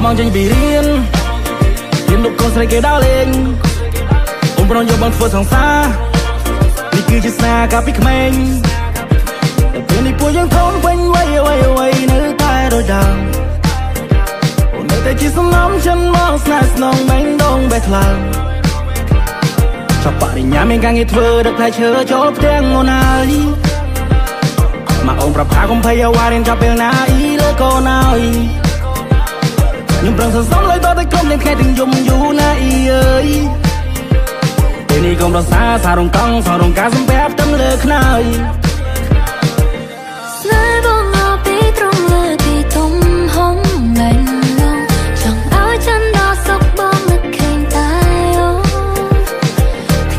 mong tranh vì riêng lúc con say kê đau lên ông bron vô bằng phơi sóng xa đi cứ chỉ xa cả biết mình bên đi cuối những thôn quanh quay nơi tai đôi đào nơi tay chỉ sống nắm chân mong snacks nong bánh đông bẹt làng cho bạn đi nhà mình càng ít vơ được thay chờ cho tiếng ngon ai mà ôngรับพาcũng phải vào đến gặp bên nào ý lỡ con nào nhưng bằng sự sống lấy tôi tới không nên khai tình dùng dù na ý ơi bên đi không đâu xa xa đồng cong xa đồng cá dâm phép tấm lơ khơi nơi bóng ngọc bị trong lơ bị tung hông lạnh lòng chẳng áo chân đỏ sốc bóng lực hình tay ô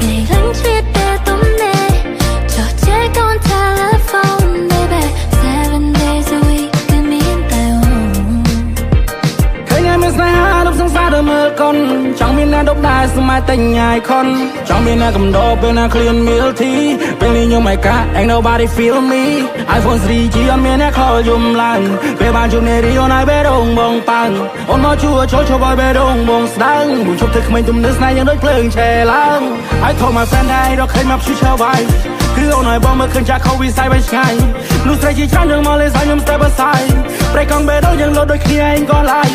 ngày lánh chuyết để tóm nề trò chơi con telephone baby 7 days a week cứ miễn tay ô thấy ngày mình say hát lúc sáng xa đôi mơ con chẳng biết nào đốc đai sự mai tình nhai con chẳng biết nào cầm đồ bên nào clean meal thi bên đi như mày cả ain't nobody feel me iPhone 3 chỉ ăn miếng nét khó dùng lành về bàn chụp này đi on ai bé đông bông tăng ôn mơ chua cho boy bé đông bông sáng buồn chụp thực mình tụm nước này những đôi phượng trẻ lắng I told my friend I đó khơi map chưa vai cứ ông nói bom mơ khơi cha không bị sai bên ngay lúc say chỉ chán đường mơ lên sai nhầm step aside break con bé đôi những lối đôi khi anh còn lại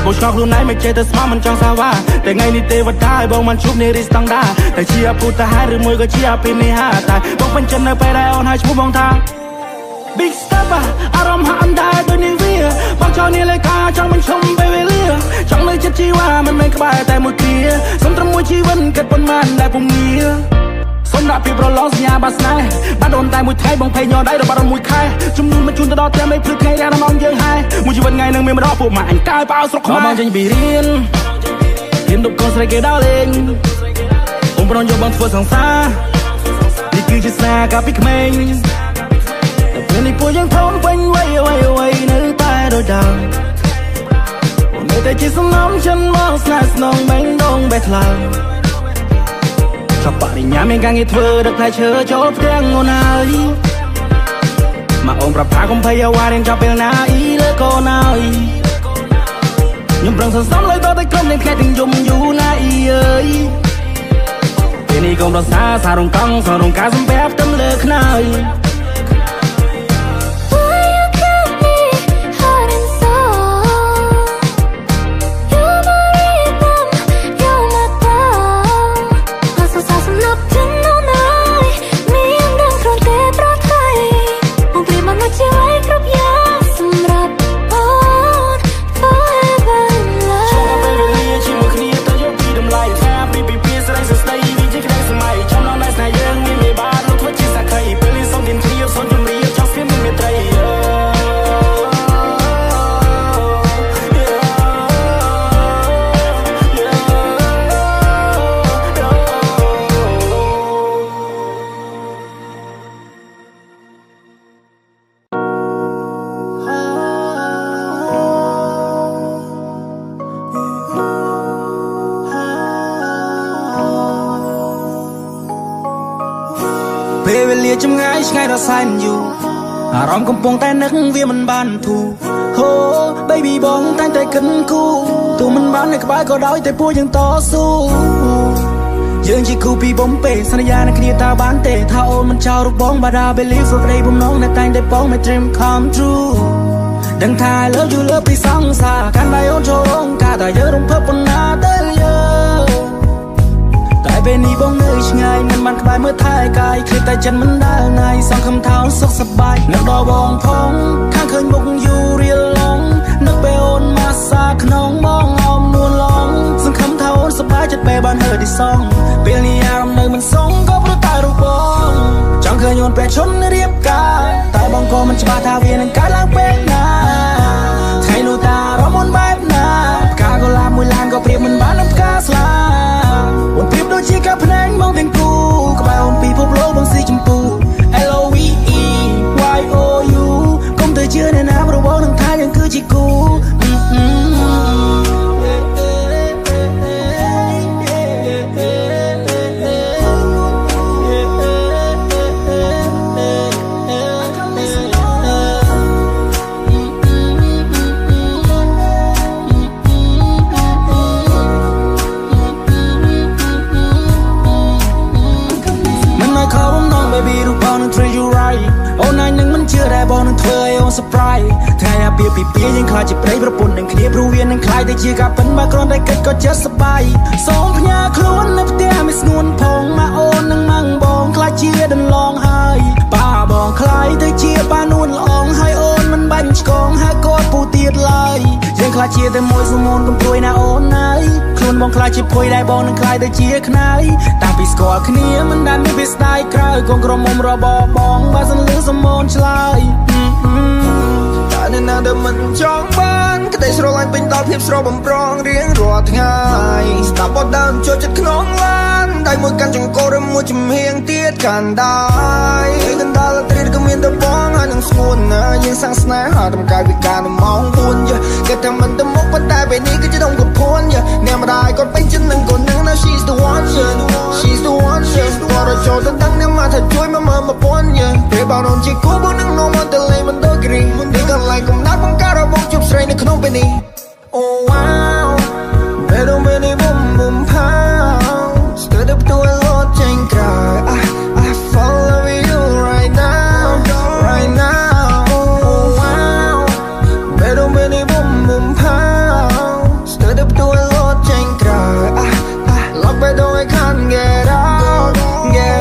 một chọc luôn này mày chơi từ smart mình chẳng sao vaแต่ไงนี่เตวัดได้บอกมันชุบนี่ริสตังได้แต่เชียร์พูดแต่หายหรือมือก็เชียร์เป็นนี่หาตายบอกเป็นจนไปได้ออนให้ชูมองทาง Big step อารมณ์หาอันได้ตัวนี้วิ่งบอกชาวนี่เลยกาจังมันชมไปเรื่อยจังเลยจะจีว่ามันไม่กบายแต่หมดเกลียสมตรมวยชีวันเกิดบนมันได้ปุ่มเงี้ยสมรับพี่โปรลองสัญญาบัสไนบ้านโดนตายมวยไทยบงเพยยอได้เราบ้านมวยไทยจุ่มนุ่นมันจุนตลอดแต่ไม่พลึกให้แรงน้องยังหายมวยชีวันไงนึงไม่มาดอกปวดหมายกายเปล่าสกปรกมองจะบีเรียนlúc con say kê đau lên ông bron vô bằng phơi sóng xa đi cứ chỉ xa cả biết mình bên đi cuối những thôn quanh quay nơi tai đôi đào nơi tay chỉ sống nắm chân mong snacks nong bánh đông bẹt làng cho bạn đi nhà mình càng ít vơ được thay chờ cho tiếng ngon ai mà ôngรับพาcũng phải vào đến gặp bên nào ý lỡ con nào nhưng bằng sự sống lấy tôi tới không nên khai tình dùng dù na ý ơi bên đi không đâu xa xa đồng cong xa đồng cá dâm phép tấm lơ khơi về về lia trong ngay ngay đó sai mình dù rong cầm pong tay nấc vì mình ban thù hô baby bong tay tay cứng cu tụi mình bán này các bạn có đói tay puaยังต่อสู้ยังจีคูปีบอมเป้สัญญาในคดีตาบ้านเตะถ้าโอนมันเจ้าลูกบ้องบาดาเบลีฟรได้บุ้มน้องในแต่งได้ป้องไม่ dream come true ดังทายเลิฟอยู่เลิฟไปสังสาการได้โอนโชว์ลงกาแต่เยอะลงเพิ่มปนหน้าเต้เยอะแต่เป็นนี่บ้องเนื้อช่างไงมันคลายเมื่อท้ายกายคลิปแต่จันมันได้ไงสองคำเท้าสุขสบายนักดอบองพองข้างเคยบุกอยู่เรียลลองนักไปโอนมาซาขนองมองอมนวลลองซึ่งคำเท้าสบายจัดไปบ้านเธอที่ซองเปลี่ยนนิยามในมันทรงก็เพราะตายรูปบองจังเคยโยนไปชนเรียบกายแต่บองก็มันจะมาทาเวียนการล้างเป็นนาไทยลูตารอมนแบบนากาก็ลามมวยลานก็เปรียบมันบ้านน้ำกาสลาวันเปรียบโดยชีกับพนังมองเพียงกูก็ไปวันปีพบโลกบางสีชมพู LOVE YOU ก้มเธอเชื่อในน้ำเราบอกทั้งท้ายยังคือชีกู surprise ថ្ងៃអាពាហ៍ពិពាហ៍យើងខ្លាចជាប្តីប្រពន្ធនឹងគ្នាព្រោះវានឹងខ្លាចតែជាការពិនបើគ្រាន់តែគិតក៏ចិត្តសប្បាយសូមផ្ញើខ្លួននៅផ្ទះមិនស្ងួនផងមកអូននឹងម៉ាំងបងខ្លាចជាដន្លងហើយប៉ាបងខ្លាយទៅជាប៉ានួនល្អងហើយអូនមិនបាញ់ឆ្កងហើយកូនពូទៀតឡើយយើងខ្លាចជាតែមួយសមូនកុំព្រួយណាអូនណាយខ្លួនបងខ្លាចជាភួយដែរបងនឹងខ្លាយទៅជាខ្នើយតាំងពីស្គាល់គ្នាមិនដែលមានពេលស្ដាយក្រោយកូនក្រមុំរបស់បងបើសិនលឺសមូនឆ្លើយតែនៅណាដែលមិនចង់បានក្តីស្រឡាញ់ពេញដល់ភាពស្រស់បំប្រងរៀងរាល់ថ្ងៃស្ដាប់បទដើមចូលចិត្តក្នុងឡានដៃមួយកាន់ចង្កូតឬមួយចំហៀងទៀតកាន់ដែរកណ្ដាលត្រីក៏មានតែបងហើយនឹងស្ងួនណាយើងសាំងស្នេហាតម្កាយពីការនៅម៉ោង4គេថាមិនទៅមុខប៉ុន្តែពេលនេះគឺជាដងកំភួនអ្នកម្ដាយគាត់ពេញចិត្តនឹងកូននឹងណា she's the one she's the one គាត់ចូលទៅដឹងអ្នកមកថាជួយមកមើលមកពន់ពេលបងអូនជាគូបងនឹងនាំមកទៅលេងមិនដូចគ្រីនេះកន្លែងកំណត់បង្ការរបស់ជប់ស្រីនៅក្នុងពេលនេះ Oh wow Little mini boom boom pow Stood up to a lot change cry I follow you right now Oh wow Little mini boom boom pow Stood up to a lot change cry I lock by door I can't get out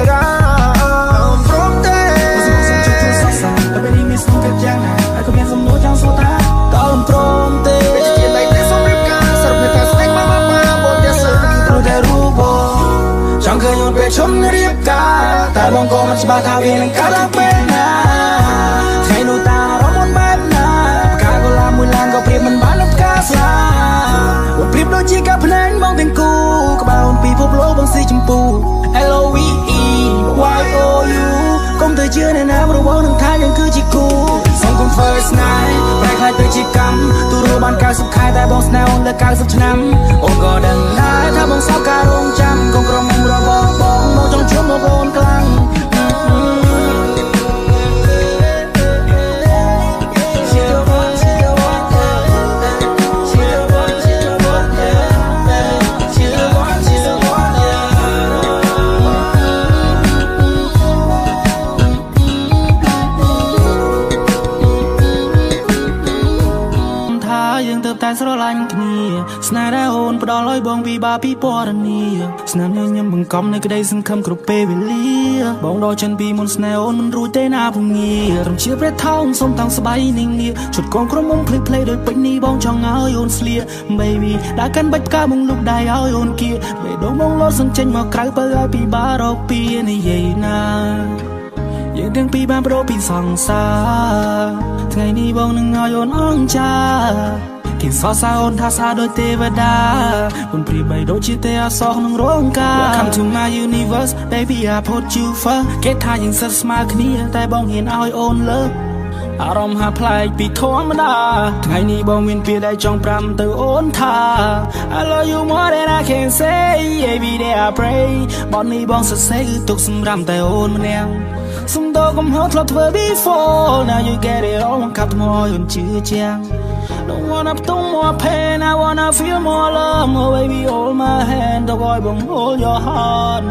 I'm from there តែពេលនេះមានស្នេហ៍យ៉ាងណាហើយក៏មានសំណួរចង់សួរថាតើអូនព្រមទេចង់ឃើញអូនពេលជុំរៀបការតែបងក៏មិនច្បាស់ថាវានឹងកើតឡើងពេលណាថ្ងៃនោះតារំអូនបែបណាផ្កាកុលាបមួយឡានក៏ព្រៀបមិនបាននឹងផ្កាស្លាអូនព្រៀបដូចជាការភ្នែកបងទាំងគូក្បាលអូនពីភពលោកបងស៊ីចម្ពូ LOVE YOU កុំទៅជឿអ្នកណាព្រោះបងនឹងថាយើងគឺជាគូសូមកុំ first night ប្រែខ្លាចទៅជាកម្មទូរបាន90ខែតែបងស្នេហ៍អូនលើ90ឆ្នាំអូនក៏ដឹងដែរថាបងសោកការរងចាំកុំក្រុមរបស់បងចង់ជួបមកអូនខ្លាំងតែស្រឡាញ់គ្នាស្នេហ៍ដែលអូនផ្ដល់ឲ្យបងពីបាពីពណ៌នាស្នាមញញឹមបង្កប់នៅក្តីសង្ឃឹមគ្រប់ពេលវេលាបងដល់ចិនពីមុនស្នេហ៍អូនមិនរួចទេណាភងៀរំជាព្រះថោងសុំតាំងស្បៃនិងនាជុតកូនក្រុមមុំភ្លេចភ្លេចដោយពេញនេះបងចង់ឲ្យអូនស្លៀក baby ដែលកាន់បាច់ផ្កាបងលុកដៃឲ្យអូនគៀបេះដូងបងលោតសញ្ចេញមកក្រៅបើឲ្យពីបារកពីនិយាយណាយើងទាំងពីរបានប្រោពីសង្សារថ្ងៃនេះបងនឹងឲ្យអូនអង្ចាគេសរសើរអូនថាស្អាតដូចទេវតាមិនព្រាបីដូចជាទេអសោះក្នុងរោងការ Welcome to my universe baby I put you first គេថាយើងសិតស្មើគ្នាតែបងហ៊ានឲ្យអូនលើកអារម្មណ៍ហាប្លែកពីធម្មតាថ្ងៃនេះបងមានពាក្យដែលចង់ប្រាំទៅអូនថា I love you more than I can say every day I pray បងនេះបងសរសេរគឺទុកសម្រាប់តែអូនម្នាក់សំដៅកំហុសធ្លាប់ធ្វើ before now you get it all មកកាត់មកឲ្យអូនជឿជាងDon't wanna put more pain, I wanna feel more love. Oh baby, hold my hand, the boy won't hold your heart.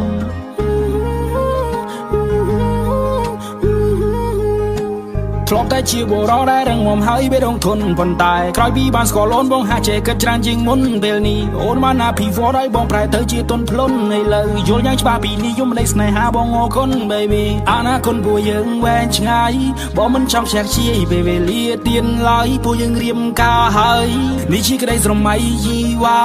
ធ្លាប់តែជាបុរសដែលរឹងមាំហើយបេះដូងធន់ប៉ុន្តែក្រោយពីបានស្គាល់អូនបងហាក់ចេះគិតច្រើនជាងមុនពេលនេះអូនបានអភិវឌ្ឍឲ្យបងប្រែទៅជាទន់ភ្លន់ឥឡូវយល់យ៉ាងច្បាស់ពីនិយមនៃស្នេហាបងអរគុណ baby អនាគតពួកយើងវែងឆ្ងាយបងមិនចង់ខ្ជះខ្ជាយពេលវេលាទៀនឡើយពួកយើងរៀបការហើយនេះជាក្តីស្រមៃយីវ៉ា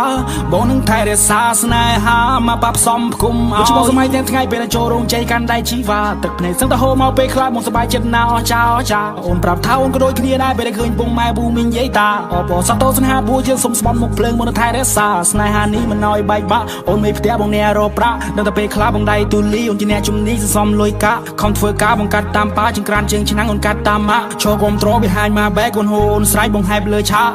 បងនឹងថែរក្សាស្នេហាមកបាប់សំផ្គុំឲ្យបងសម័យទាំងថ្ងៃពេលចូលរោងជ័យកាន់ដៃជីវ៉ាទឹកភ្នែកសឹងតែហូរមកពេលខ្លះបងសប្បាយចិត្តណាស់អស់ចោអូនប្រាប់ថាអូនក៏ដូចគ្នាដែរពេលដែលឃើញពងម៉ែប៊ូមីងនិយាយតាអបអរសាទរស្នេហាបួយើងសុំស្បន់មុខភ្លើងមុនថែរក្សាស្នេហានេះមិនឲ្យបែកបាក់អូនមេផ្ទះបងអ្នករកប្រាក់ដល់តែពេលខ្លះបងដៃទូលីអូនជាអ្នកជំនីសសំលុយកាក់ខំធ្វើការបងកាត់តាមប៉ាចង្ក្រានជើងឆ្នាំងអូនកាត់តាមម៉ាក់ឈរគ្រប់ត្រ behind my back អូនហូនស្រ័យបងហែបលើឆាក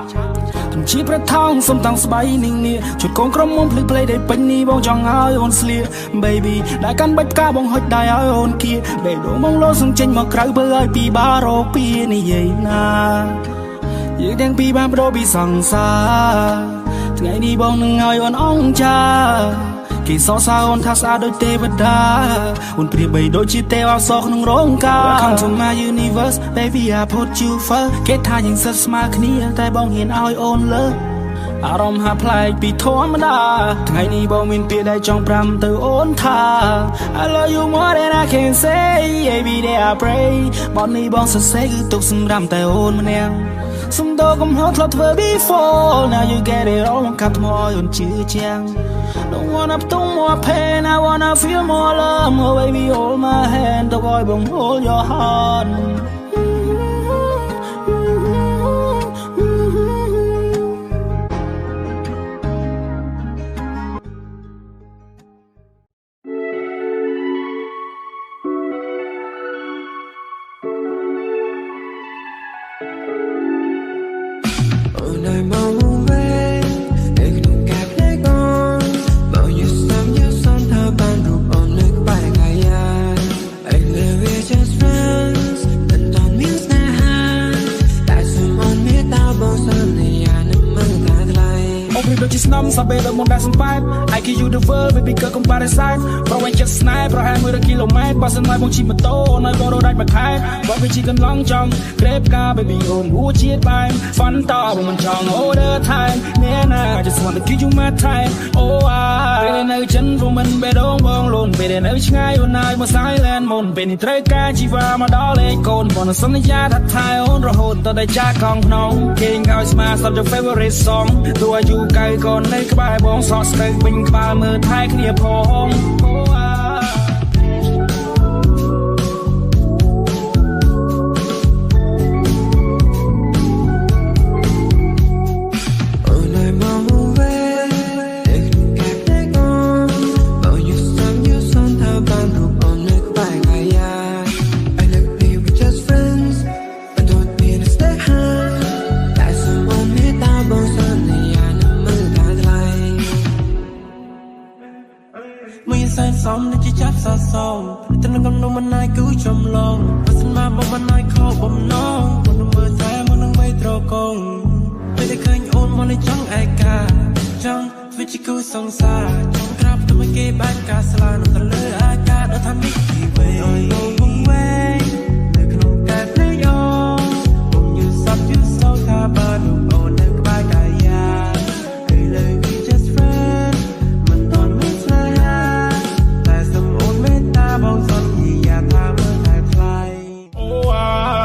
ជាព្រះថោងសុំតាំងស្បៃនិងនេះជុតកូនក្រុមមុំភ្លេចភ្លេចដែលពេញនេះបងចង់ឲ្យអូនស្លៀក baby ដែលកាន់បាច់ផ្កាបងហុចដៃឲ្យអូនគៀបេះដូងបងលោសង្ចេញមកក្រៅបើឲ្យពីបារកពីនិយាយណាយើងទាំងពីរបានប្រោពីសង្សារថ្ងៃនេះបងនឹងឲ្យអូនអង្ចា គេសរសើរអូនថាស្អាតដូចទេវតាអូនប្រៀបបីដូចជាទេវអប្សរក្នុងរោងការ Welcome to my universe baby I put you first គេថាយើងសិតស្មើគ្នាតែបងហ៊ានឲ្យអូនលើអារម្មណ៍ហាក់ប្លែកពីធម្មតាថ្ងៃនេះបងមានពាក្យដែលចង់ប្រាំទៅអូនថា I love you more than I can say every day I pray បទនេះបងសរសេរគឺទុកសម្រាប់តែអូនម្នាក់សំដៅកំហុសធ្លាប់ធ្វើ before now you get it all មកកាត់ថ្មឲ្យអូនជឿជាំង Don't wanna put more pain I wanna feel more love oh baby hold my hand ទៅឲ្យបង hold your heart Sabe the monde that's fight I give you the world baby girl come by the side Bro ain't just snipe Bro 20 kilometer បើសិនមកបងជិះម៉ូតូនៅបងរត់ដាច់មួយខែបើវាជិះកន្លងចង់ក្រេបការ baby អូនហួជាតិបែម Fun តបងមិនចង់ order time អ្នកណា just want to give you my time oh I ពេលនៅចិនព្រោះមិនបេះដូងបងលូនពេលនៅឆ្ងាយអូនហើយមក silent មុនពេលនេះត្រូវការជីវ៉ាមកដល់លេខកូនបងសន្យាថាថែអូនរហូតដល់តែចាស់កងក្នុងគេងឲ្យស្មាសប់ your favorite song ទោះអាយុកៅកូននៅក្បែរបងសក់ស្រូវវិញក្បាលមើលថែគ្នាផងសំនេះជាចាប់សសំតែនឹងកំណុំមិនណាយគូចំឡងបើសិនមកបងមិនណាយខោបំណងមិនមើលតែមកនឹងមិនត្រកងពេលតែឃើញអូនមកនឹងចង់ឯកាចង់ធ្វើជាគូសង្សារចង់ក្រាបទៅមកគេបាច់ការស្លានៅទៅលើអាកាសដល់ថានេះទីវេបងបងវេនៅក្នុងកាយភ្លេចអូបងយូសប់យូសោថាបើអូននៅក្បែរកាយាគឺលើ we just friends មិនតន់មានស្នេហាបងសន្យាថាមើលតែថ្លៃអូ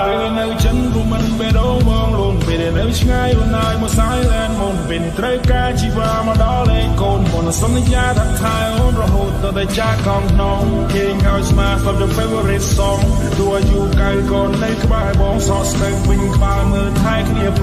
ពេលនៅចិនព្រោះមិនបេះដូងបងលូនពេលនៅឆ្ងាយអូនហើយមក silent មុនពេលត្រូវការជីវ៉ាមកដល់លេខកូនបងសន្យាថាថែអូនរហូតដល់តែចាស់កងក្នុងគេងឲ្យស្មាសប់ your favorite song ទោះអាយុកៅកូននៅក្បែរបងសក់ស្រូវវិញក្បាលមើលថែគ្នាផ